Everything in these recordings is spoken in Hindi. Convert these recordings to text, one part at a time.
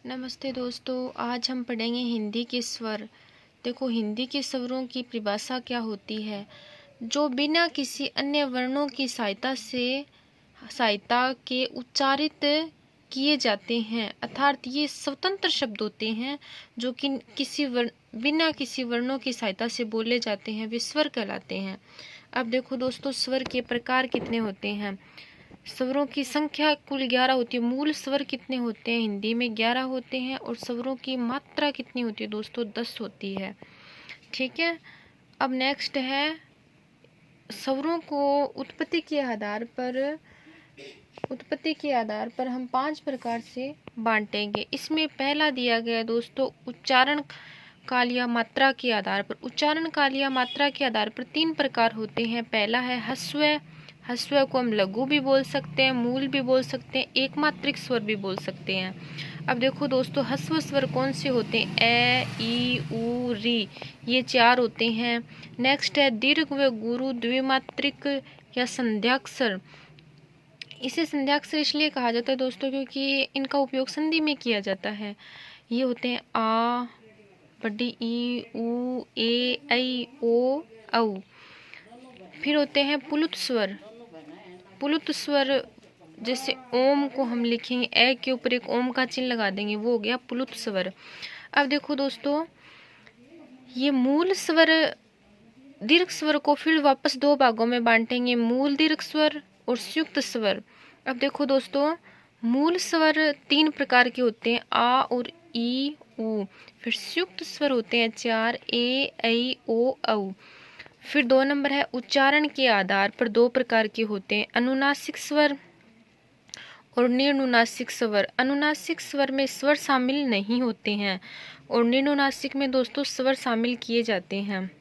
नमस्ते दोस्तों, आज हम पढ़ेंगे हिंदी के स्वर। देखो, हिंदी के स्वरों की परिभाषा क्या होती है। जो बिना किसी अन्य वर्णों की सहायता के उच्चारित किए जाते हैं, अर्थात ये स्वतंत्र शब्द होते हैं जो कि बिना किसी वर्णों की सहायता से बोले जाते हैं, वे स्वर कहलाते हैं। अब देखो दोस्तों, स्वर के प्रकार कितने होते हैं। स्वरों की संख्या कुल 11 होती है। मूल स्वर कितने होते हैं? हिंदी में 11 होते हैं। और स्वरों की मात्रा कितनी होती है दोस्तों? 10 होती है। ठीक है। अब नेक्स्ट है, स्वरों को उत्पत्ति के आधार पर हम 5 प्रकार से बांटेंगे। इसमें पहला दिया गया दोस्तों उच्चारण काल या मात्रा के आधार पर। उच्चारण काल या मात्रा के आधार पर 3 प्रकार होते हैं। पहला है ह्रस्व। ह्रस्व को हम लघु भी बोल सकते हैं, मूल भी बोल सकते हैं, एकमात्रिक स्वर भी बोल सकते हैं। अब देखो दोस्तों, ह्रस्व स्वर कौन से होते हैं? ए, ई, उ, री, ये 4 होते हैं। नेक्स्ट है दीर्घ व गुरु द्विमात्रिक या संध्याक्षर। इसे संध्याक्षर इसलिए कहा जाता है दोस्तों क्योंकि इनका उपयोग संधि में किया जाता है। ये होते हैं आ, बड़ी ई, उ, ए, ऐ, ओ, औ। फिर होते हैं पुलुत स्वर। पुलुत स्वर जैसे ओम को हम लिखेंगे, ए के ऊपर एक ओम का चिन्ह लगा देंगे, वो हो गया पुलुत स्वर। अब देखो दोस्तों, ये मूल स्वर दीर्घ स्वर को फिर वापस 2 भागों में बांटेंगे, मूल दीर्घ स्वर और संयुक्त स्वर। अब देखो दोस्तों, मूल स्वर 3 प्रकार के होते हैं, आ और ई, उ। फिर संयुक्त स्वर होते हैं 4, ए, ऐ, ओ, औ। फिर 2 नंबर है उच्चारण के आधार पर 2 प्रकार के होते हैं, अनुनासिक स्वर और निरनुनासिक स्वर। अनुनासिक स्वर में स्वर शामिल नहीं होते हैं और निरनुनासिक में दोस्तों स्वर शामिल किए जाते हैं।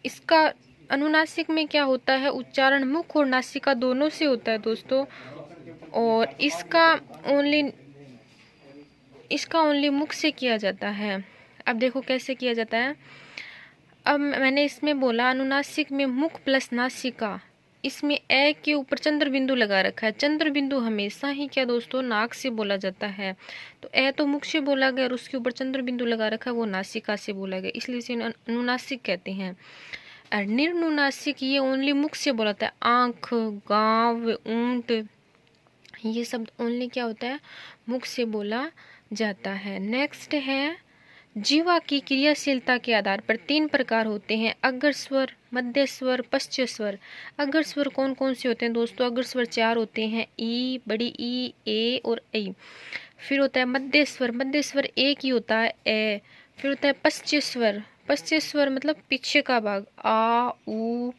इसका अनुनासिक में क्या होता है? उच्चारण मुख और नासिका दोनों से होता है दोस्तों। और इसका ओनली मुख से किया जाता है। अब देखो कैसे किया जाता है। अब मैंने इसमें बोला अनुनासिक में मुख प्लस नासिका। इसमें ए के ऊपर चंद्र बिंदु लगा रखा है। चंद्र बिंदु हमेशा ही क्या दोस्तों? नाक से बोला जाता है। तो ए तो मुख से बोला गया और उसके ऊपर चंद्र बिंदु लगा रखा है, वो नासिका से बोला गया, इसलिए इसे अनुनासिक कहते हैं। और निरनुनासिक ये ओनली मुख से बोला जाता है। आँख, गाँव, ऊंट, ये शब्द ओनली क्या होता है? मुख से बोला जाता है। नेक्स्ट है जीवा की क्रियाशीलता के आधार पर 3 प्रकार होते हैं, अग्र स्वर, मध्य स्वर, पश्च स्वर। अग्र स्वर कौन कौन से होते हैं दोस्तों? अग्र स्वर 4 होते हैं, ई, बड़ी ई, ए और ऐ। फिर होता है मध्य स्वर। मध्य स्वर एक ही होता है, ए। फिर होता है पश्च स्वर। पश्च स्वर मतलब पीछे का भाग, आ, उ,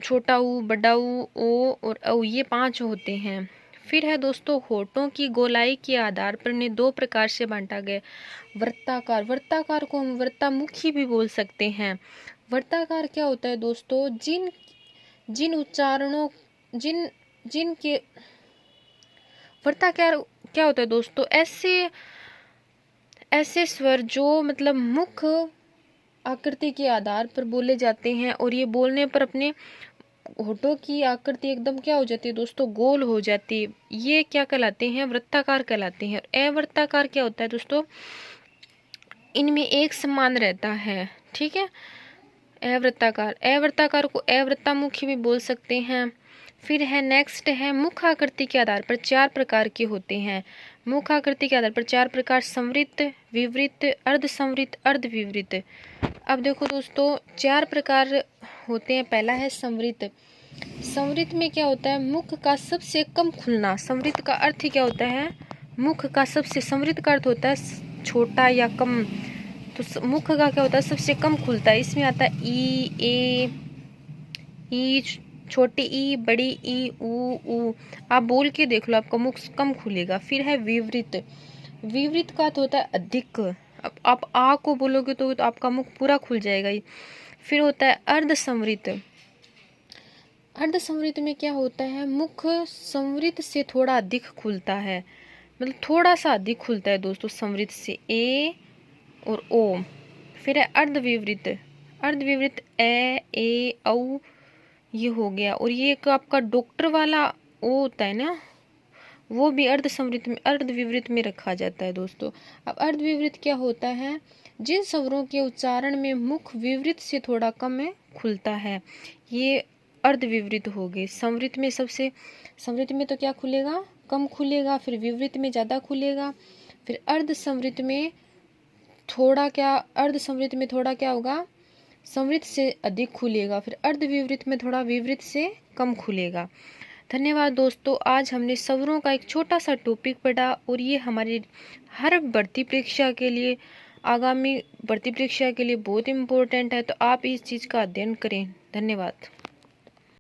छोटा ऊ, बड़ा ऊ, ओ और औ, ये 5 होते हैं। फिर है दोस्तों होठों की गोलाई के आधार पर इन्हें 2 प्रकार से बांटा गया। वृत्ताकार। वृत्ताकार को हम वृत्तामुखी भी बोल सकते हैं। वृत्ताकार क्या होता है दोस्तों? जिन उच्चारणों जिन के वृत्ताकार क्या होता है दोस्तों? ऐसे स्वर जो मतलब मुख आकृति के आधार पर बोले जाते हैं और ये बोलने पर अपने होठों की आकृति एकदम क्या हो जाती है दोस्तों? गोल हो जाती है। ये क्या कहलाते हैं? वृत्ताकार कहलाते हैं। और अवृत्ताकार क्या होता है दोस्तों? इनमें एक समान रहता है। ठीक है। अवृत्ताकार को अवृत्तामुखी भी बोल सकते हैं। फिर है नेक्स्ट है मुख आकृति के आधार पर 4 प्रकार के होते हैं। मुख आकृति के आधार पर 4 प्रकार, संवृत्त, विवृत्त, अर्धसंवृत्त, अर्धविवृत्त। अब देखो दोस्तों 4 प्रकार होते हैं। पहला है संवृत्त। संवृत्त में क्या होता है? मुख का सबसे कम खुलना। संवृत्त का अर्थ ही क्या होता है? मुख का सबसे, संवृत्त का अर्थ होता है छोटा या कम। तो मुख का क्या होता है? सबसे कम खुलता है। इसमें आता है ई, ए, ई, छोटी ई, बड़ी ई, उ। आप बोल के देख लो, आपका मुख कम खुलेगा। फिर है विवृत्त। विवृत्त का अर्थ होता है अधिक। अब आप आ को बोलोगे तो आपका मुख पूरा खुल जाएगा। फिर होता है अर्धसंवृत्त। अर्धसंवृत्त में क्या होता है? मुख संवृत्त से थोड़ा अधिक खुलता है, मतलब थोड़ा सा अधिक खुलता है दोस्तों संवृत्त से, ए और ओ। फिर है अर्धविवृत्त। अर्धविवृत्त ए, औ, ये हो गया। और ये एक आपका डॉक्टर वाला ओ होता है ना, वो भी अर्धविवृत में रखा जाता है दोस्तों। अब अर्धविवृत क्या होता है? जिन स्वरों के उच्चारण में मुख विवृत से थोड़ा कम में खुलता है, ये अर्धविवृत हो गए। संवृत में तो क्या खुलेगा? कम खुलेगा। फिर विवृत में ज़्यादा खुलेगा। फिर अर्धसंवृत में थोड़ा क्या होगा? संवृत से अधिक खुलेगा। फिर अर्धविवृत में थोड़ा विवृत से कम खुलेगा। धन्यवाद दोस्तों, आज हमने स्वरों का एक छोटा सा टॉपिक पढ़ा और ये हमारी हर भर्ती परीक्षा के लिए, आगामी भर्ती परीक्षा के लिए बहुत इम्पोर्टेंट है। तो आप इस चीज़ का अध्ययन करें। धन्यवाद।